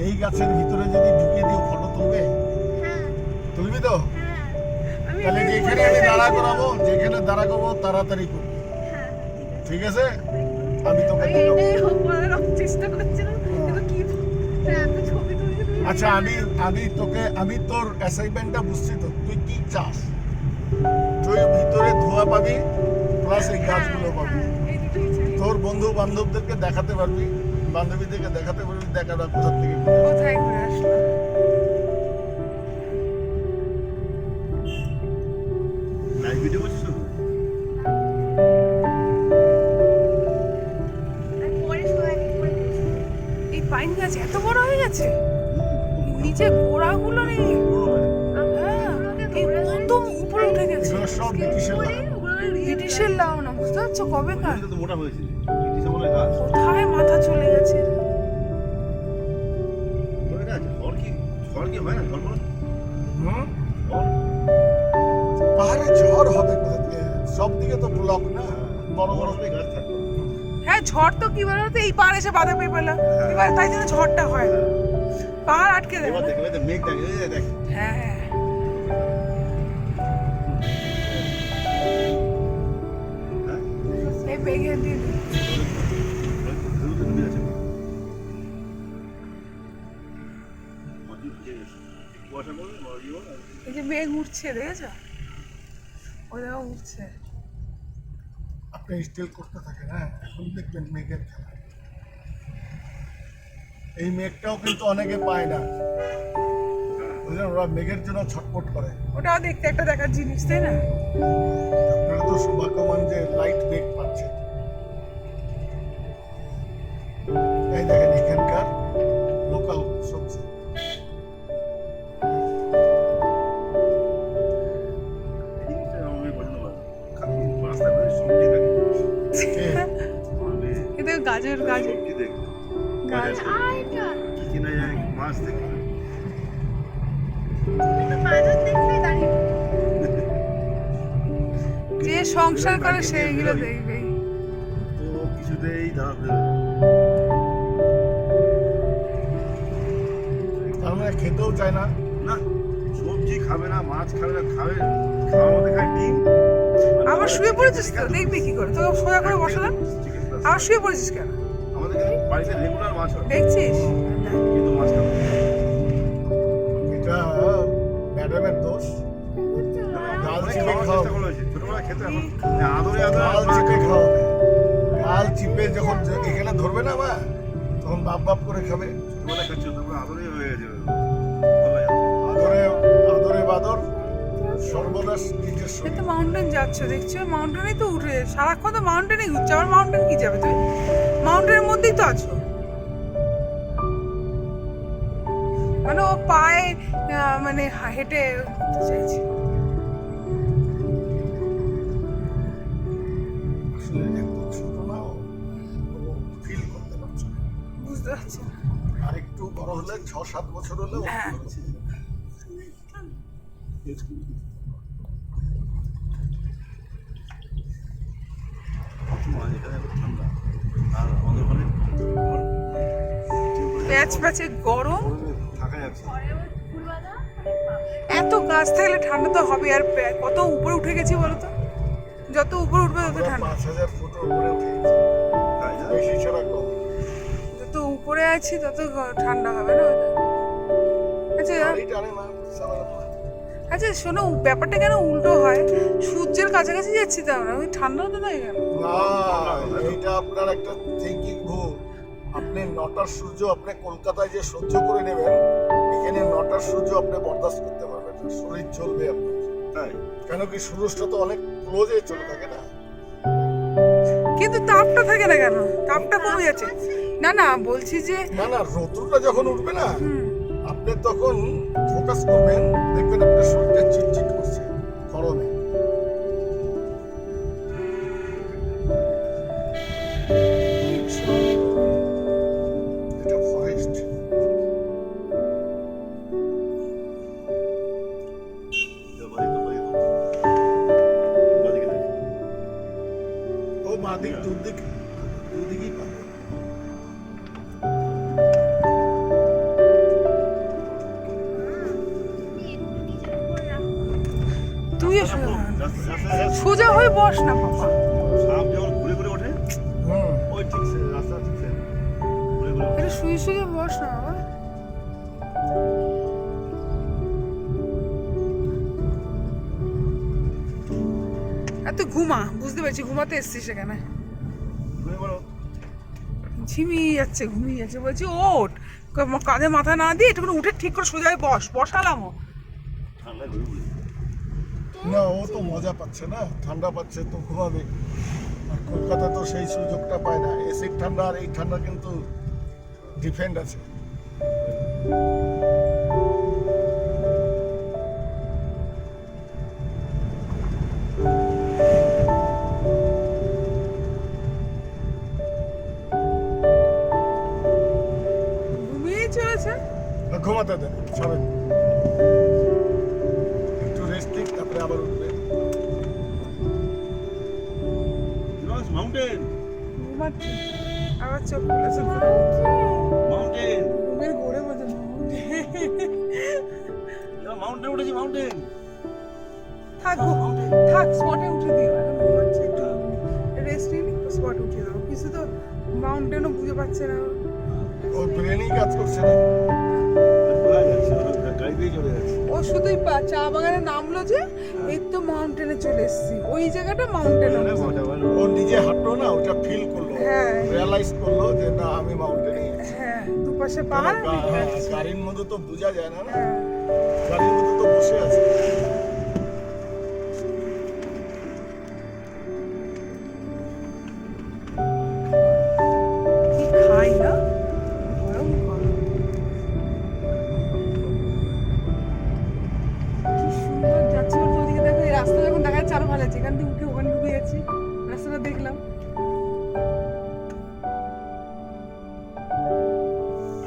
এই গাছের ভিতরে যদি ঢুকিয়ে দিও ফটো তুলবে? তুলবি তো? তাহলে যেখানে আমি দাঁড়া করাবো, যেখানে দাঁড়া করবো তাড়াতাড়ি করবি, ঠিক আছে? আমি তোকে চেষ্টা করছিলাম কিন্তু কি এত ছবি তুলছি। আচ্ছা, আমি তোর অ্যাসাইনমেন্টটা বুঝছি তো। তুই কি চাস? তুই ভিতরে ধোঁয়া পাবি প্লাস এই গাছগুলো পাবি, তোর বন্ধু বান্ধবদেরকে দেখাতে পারবি, বান্ধবীদেরকে দেখাতে পারবি দেখাটা কোথা থেকে কোথায় ঘুরে আসলো। লাইভ ভিডিও করছিস তো? এই পাইন গাছ এত বড় হয়ে গেছে, নিচে গোড়াগুলো নেই। একদম উপরে উঠে গেছে। এগুলো সব ব্রিটিশের লাগানো, বুঝতে পারছো কবেকার? মোটা হয়েছে, ব্রিটিশ আমলের গাছ। কোথায় মাথা চলে গেছে। পাহাড়ে ঝড় হবে কোথা থেকে? সব দিকে তো ব্লক না, বড় বড় গাছ থাকে। হ্যাঁ, ঝড় তো কি বলতো, এই পাহাড়ে এসে বাধা পেয়ে পেলাম, এবার তাই জন্য ঝড়টা হয় না, পাহাড় আটকে দেয়। এবার দেখবে মেঘ দেখে দেখ। হ্যাঁ হ্যাঁ, এই বেগে দিয়ে দিই। এই যে মেঘ উঠছে, দেখেছো? ওই দেখো উঠছে। আপনি স্টিল করতে থাকেন, হ্যাঁ? এখন দেখবেন মেঘের খেলা। এই মেঘটাও কিন্তু অনেকে পায় না, বুঝলেন? ওরা মেঘের জন্য ছটফট করে। ওটাও দেখতে একটা দেখার জিনিস, তাই না? আপনারা তো সৌভাগ্যবান যে লাইট মেঘ পাচ্ছে। এই দেখেন এখানকার লোকাল সবজি। এটা গাজর গাজর গাজর। যে সংসার করে সেইগুলো দেখবেই। তার মানে খেতেও চায় না। না, সবজি খাবে না, মাছ খাবে না, খাওয়ার মধ্যে খায় ডিম। আবার শুয়ে পড়েছিস তো, দেখবি কি করে? তোকে সোজা করে বসালাম, আবার শুয়ে পড়েছিস কেন? আমাদের বাড়িতে রেগুলার মাছ হয়, দেখছিস? কিন্তু মাছ খাবে না। এটা ম্যাডামের দোষ। গাল অনেক চিপে খাওয়ার খাওয়াবে, চেষ্টা করা হয়েছে, ছোটবেলায় খেতে এখন আদরে আদরে গাল মাছ চিপে খাবে। খাওয়াবে। গাল চিপে যখন এখানে ধরবে না মা, তখন বাপ বাপ করে খাবে। ছোটবেলায় খাচ্ছি, তারপরে আদরেই হয়ে গেছে। আদরে আদরে বাদর, সর্বনাশ নিজের এই শরীর। তো মাউন্টেন যাচ্ছ, দেখছো? মাউন্টেনেই তো উঠে সারাক্ষণ তো মাউন্টেনেই ঘুরছে। আবার মাউন্টেন কি যাবে তুমি? মাউন্টেনের মধ্যেই তো আছো। মানে ও পায়ে মানে হেঁটে উঠতে চাইছে। আসলে এত ছোট না, ও ফিল করতে পারছে না। বুঝতে পারছি না। আর একটু বড় হলে 6-7 বছর হলে ও হ্যাঁ। বুঝতে পারছে। মাছ এখানে এত ঠান্ডা, আর আমাদের ওখানে প্যাচ প্যাচে গরম, থাকা যাচ্ছে না। এত গাছ থাকলে ঠান্ডা তো হবে। আর কত উপরে উঠে গেছি বলো তো? যত উপরে উঠবে তত আমরা ঠান্ডা। 5000 ফুট উপরে উঠে গেছি, তাই না? বেশি ছাড়া কম। যত উপরে আছি তত ঠান্ডা হবে না? আচ্ছা গাড়ি টানে না, সারা আচ্ছা, শোনো, ব্যাপারটা কেন উল্টো হয়? সূর্যের কাছাকাছি যাচ্ছি তো আমরা, ওই ঠান্ডা হতে না কেন? না, এইটা আপনার একটা থিঙ্কিং ভুল। আপনি 9টার সূর্য আপনি কলকাতায় যে সহ্য করে নেবেন, এখানে 9টার সূর্য আপনি বরদাস্ত করতে পারবেন না, শরীর চলবে আপনার। তাই কেন কি সূর্যটা তো অনেক ক্লোজে চলে থাকে না। কিন্তু তাপটা থাকে না কেন? তাপটা কমে যাচ্ছে। না না, বলছি যে না না, রোদ্রটা যখন উঠবে না, হুম, আপনি তখন ফোকাস করবেন, দেখবেন আপনার শরীরটা চিটচিট করছে গরমে। এটা ফরেস্ট। ও বাদিক দুদিকেই পাবে। বস না বাবা। সাপ যখন ঘুরে ঘুরে ওঠে হুম ওই ঠিক রাস্তা ঠিক ঘুরে ঘুরে ওঠে। এটা শুয়ে শুয়ে বস না বাবা। আর তুই ঘুমা, বুঝতে পারছি ঘুমাতে এসছিস সেখানে। ঘুরে ঘুরে ঝিমিয়ে যাচ্ছে, ঘুমিয়ে যাচ্ছে, বলছি ওঠ, কাঁধে মাথা না দিয়ে একটু উঠে ঠিক করে সোজা হয়ে বস, বসালামও। ঠান্ডায় ঘুরে ঘুরে না ও তো মজা পাচ্ছে না, ঠান্ডা পাচ্ছে তো ঘুমাবে। আর কলকাতা তো সেই সুযোগটা পায় না। এসির ঠান্ডা আর এই ঠান্ডা কিন্তু ডিফেন্ড আছে। ঘুমিয়ে চলেছে। ঘুমাতে দেন, ছাড়েন একটু রেস্ট নিক, তারপরে আবার উঠবে। মাউন্টেন ঘুমাচ্ছে, আবার চোখ খুলেছে। মাউন্টেন ঘুমের ঘোরে বোঝে মাউন্টেন উঠেছি মাউন্টেন। থাক থাক, স্পটে উঠে দিও, এখন ঘুমাচ্ছে, একটু রেস্ট নিয়ে একটু স্পটে উঠে দেবো। কিছু তো মাউন্টেনও বুঝে পাচ্ছে না। ওর ব্রেনই কাজ করছে না। কোথায় যাচ্ছে গাড়ি দিয়ে চলে যাচ্ছে। ও শুধুই চা বাগানে নামলো যে এই তো মাউন্টেনে চলে এসেছি, ওই জায়গাটা মাউন্টেন। ও নিজে হাঁটলো না, ওটা ফিল করলো, হ্যাঁ। রিয়ালাইজ করলো যে না আমি মাউন্টেনে আছি। হ্যাঁ, দুপাশে পাহাড়। হ্যাঁ, গাড়ির মধ্যে তো বোঝা যায় না, না হ্যাঁ। গাড়ির মধ্যে তো বসে আছে। কি খাই না, ভয়ঙ্কর। কি সুন্দর যাচ্ছি, ওর ওদিকে দেখো, এই রাস্তা যখন দেখা যাচ্ছে আরো ভালো লাগছে। এখান থেকে উঠে ওখানে ঢুকে যাচ্ছি, রাস্তাটা দেখলাম।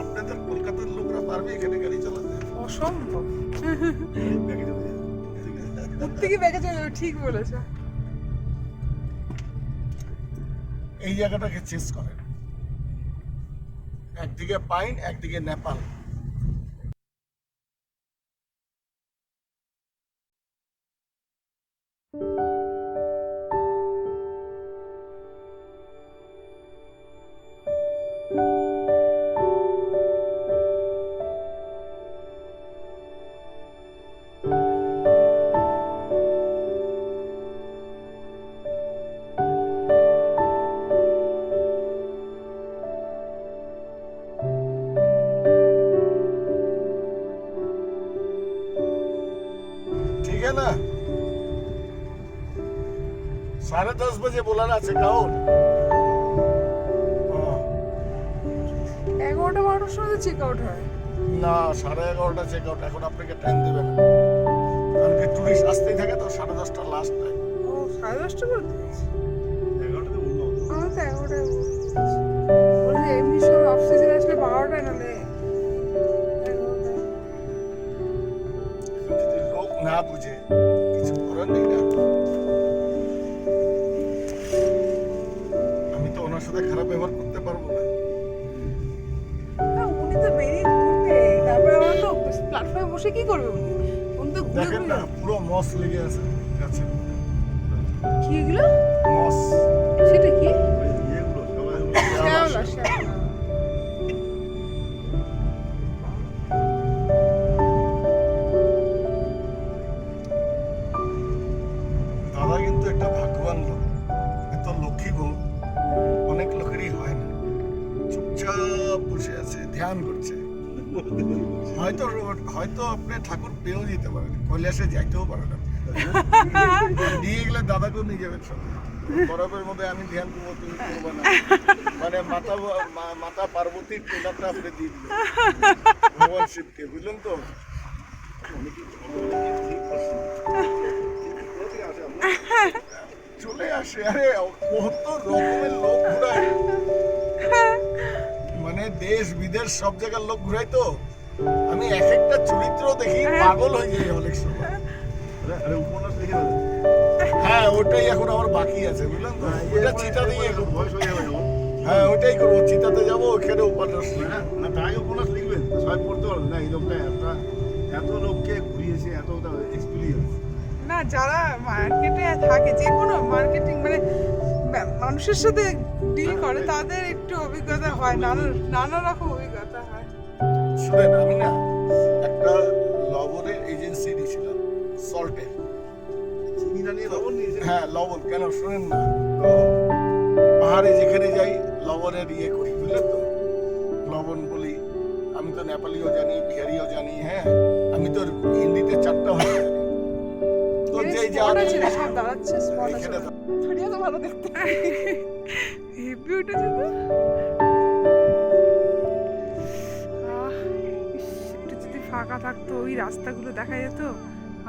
আপনাদের কলকাতার লোকরা পারবে এখানে গাড়ি চালাতে? অসম্ভব। ব্যাগে চলে যাচ্ছে। উঠতে কি ব্যাগে চলে যাবে, ঠিক বলেছো। এই জায়গাটাকে চেস করেন, একদিকে পাইন একদিকে নেপাল। ठीक है ना? 10:30 बजे बुलाना चेकआउट। 11টা-12টার সময় চেক আউট হয়। না 11:30 চেকআউট, এখন আপনাকে টাইম দেবে না, কারণ কি টুরিস্ট আসতেই থাকে তো। 10:30 লাস্ট টাইম। ও 10:30 করে দিয়েছে। 11টাতে বন্ধ হতো। আমার তো 11টায় বলে এমনি সময় অফ সিজন আসলে 12টায়, নাহলে 11টায়। যদি লোক না বুঝে কিছু করার নেই না। আমি তো ওনার সাথে খারাপ ব্যবহার করতে পারবো না। না, উনি তো বেরিয়ে ঘুরবে, তারপরে আবার তো প্ল্যাটফর্মে বসে কি করবে উনি? উনি তো ঘুরে দেখেন না, ঘুরে। পুরো মস লেগে আছে গাছে। কি এগুলো? মস সেটা কি? ওই ইয়েগুলো সবাই শ্যাওলা, শ্যাওলা। দাদা কিন্তু একটা ভাগ্যবান লোক, এত লক্ষ্মী বউ অনেক লোকেরই হয় না। চুপচাপ বসে আছে, ধ্যান করছে। হয়তো হয়তো আপনি ঠাকুর পেয়েও যেতে পারেন, কৈলাসে যাইতেও পারেন আপনি। নিয়ে গেলে দাদাকেও নিয়ে যাবেন সঙ্গে। বরফের মধ্যে আমি ধ্যান করবো, তুমি করবো না, মানে মাতা পার্বতীর টেলাটা আপনি দিয়ে দিলেন ভগবান শিবকে, বুঝলেন তো? চলে আসে, আরে কত রকমের লোক ঘুরায়, মানে দেশ বিদেশ সব জায়গার লোক ঘুরাই তো। আমি এক একটা চরিত্র দেখি পাগল হয়ে যাই অনেক সময়। আরে উপন্যাস লিখে দেবে। হ্যাঁ ওটাই এখন আমার বাকি আছে, বুঝলেন তো? ওটা চিতা দিয়ে একটু বয়স হয়ে যাবে যখন। হ্যাঁ ওটাই করবো, চিতাতে যাবো, ওখানে উপন্যাস না, না তাই উপন্যাস লিখবেন, সবাই পড়তে পারবে না। এই লোকটা এত লোককে ঘুরিয়েছে, এত এক্সপিরিয়েন্স। না যারা মার্কেটে থাকে, যে কোনো মার্কেটিং মানে মানুষের সাথে ডিল করে, তাদের একটু অভিজ্ঞতা হয়, নানা রকম অভিজ্ঞতা হয়। শুনেন, আমি না একটা লবণের এজেন্সি দিয়েছিলাম, সল্টের। চিনি না নিয়ে লবণ নিয়েছে। হ্যাঁ, লবণ কেন শোনেন না, তো পাহাড়ে যেখানে যাই লবণের ইয়ে করি, বুঝলেন তো, লবণ বলি। আমি তো নেপালিও জানি, বিহারিও জানি, হ্যাঁ আমি তো হিন্দিতে 4টা ভাষা জানি। তো যেই যা স্পট আছে না, সব দাঁড়াচ্ছে স্পট আছে। এখানে তো- ছড়িয়ে তো ভালো দেখতে, হেভি উঠেছে তো। একটু যদি ফাঁকা থাকতো, ওই রাস্তাগুলো দেখা যেত,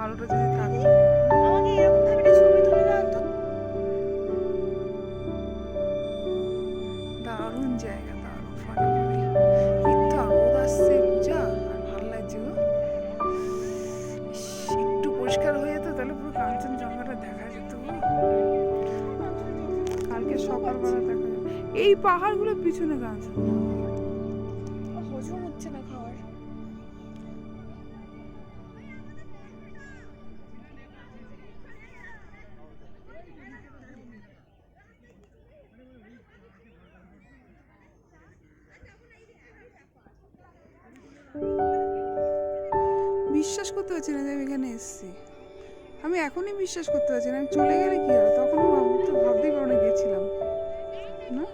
আর ওটা যদি থাকতো। আমাকে এরকম ভাবে একটা ছবি তুলে দাও তো। দারুণ জায়গা, দারুণ ফাঁকা ফাঁকা। একটু রোদ আসছে, যা আর ভালো লাগছে গো। ইস, একটু পরিষ্কার হয়ে যেত, তাহলে পুরো কাঞ্চনজঙ্ঘাটা দেখা যেত গো। কালকে সকালবেলা দেখা যেত। এই পাহাড়গুলোর পিছনে কাঞ্চন। হজম হচ্ছে না খাওয়ার। বিশ্বাস করতে পারছি না যে আমি এখানে এসেছি। আমি এখনই বিশ্বাস করতে পারছি না, আমি চলে গেলে কি হবে? তখন ভাবতেই পারো না গেছিলাম না।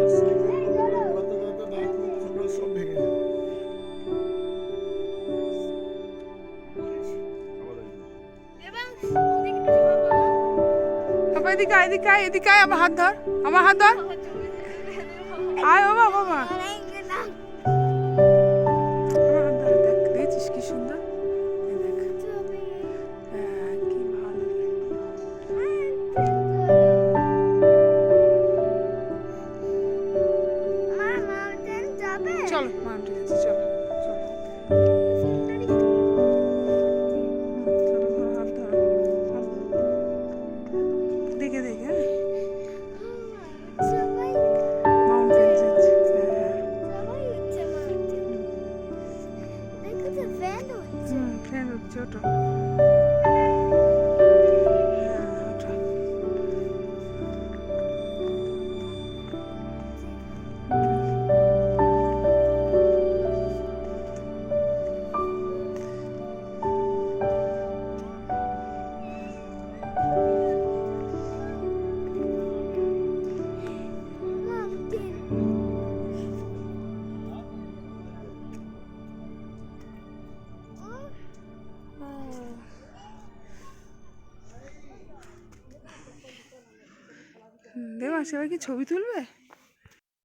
ঘোরাতে ঘোরাতে রাত সকাল সব ভেঙে যায়। এবং ওদিকে একটু যাওয়া বলো। বাবা এদিকে আয়, এদিকে আয়, এদিকে আয়, আমার হাত ধর, আমার হাত ধর, আয় বাবা, বাবা আমার হাত ধর। দেখ, দেখছিস কি সুন্দর, এই দেখ। হ্যাঁ, কি ভালো। চলো মাউন্টেন আছে, চলো চলো। চলো, ধরো, হাত ধরো, হাত ধরো। দেখে দেখে, হ্যাঁ মাউন্টেন আছে, হ্যাঁ ফ্যান হচ্ছে ওটা। হ্যাঁ ওটা। দেবা সেবার কি ছবি তুলবে?